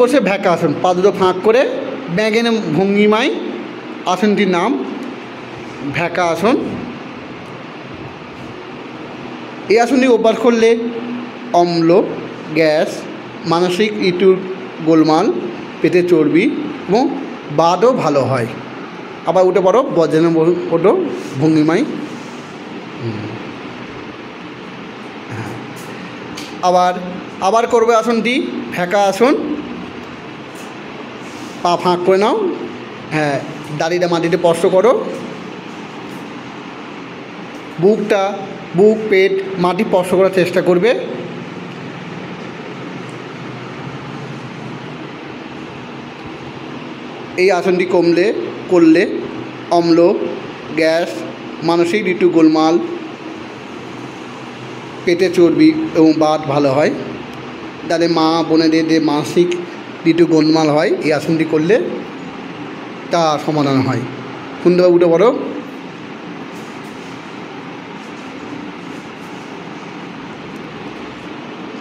বসে ভ্যাকা আসন, পা দুটো ফাঁক করে ব্যাঙের ভঙ্গিমায় আসনটির নাম ভ্যাকা আসন। এই আসনটি অভ্যাস করলে অম্ল, গ্যাস, মানসিক ঋতুর গোলমাল, পেটে চর্বি এবং বাতও ভালো হয়। আবার উঠে পড়ো, বজ্রাসনে ওঠো ভঙ্গিমায়। আবার করবে আসনটি ভ্যাকা আসন। পা ফাঁক করে নাও, হ্যাঁ, দাড়িটা মাটিতে স্পর্শ করো, বুক পেট মাটি স্পর্শ করার চেষ্টা করবে। এই আসনটি করলে অম্ল, গ্যাস, মানসিক ঋতু গোলমাল, পেটে চর্বি এবং বাত ভালো হয়। যাদের মা বোনেদের যে মানসিক ঋতু গোলমাল হয়, এই আসনটি করলে তা সমাধান হয়। সুন্দরভাবে উঠে পড়ো।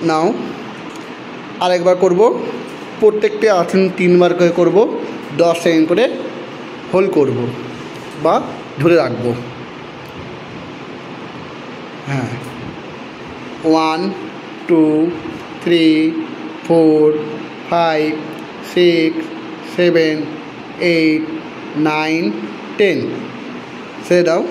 নাও আরেকবার করব। প্রত্যেকটি আসন 3 বার করে করব। 10 সেকেন্ড করে হোল্ড করব বা ধরে রাখব। হ্যাঁ, 1 2 3 4 5 6 7 8 9 10। ছেড়ে দাও।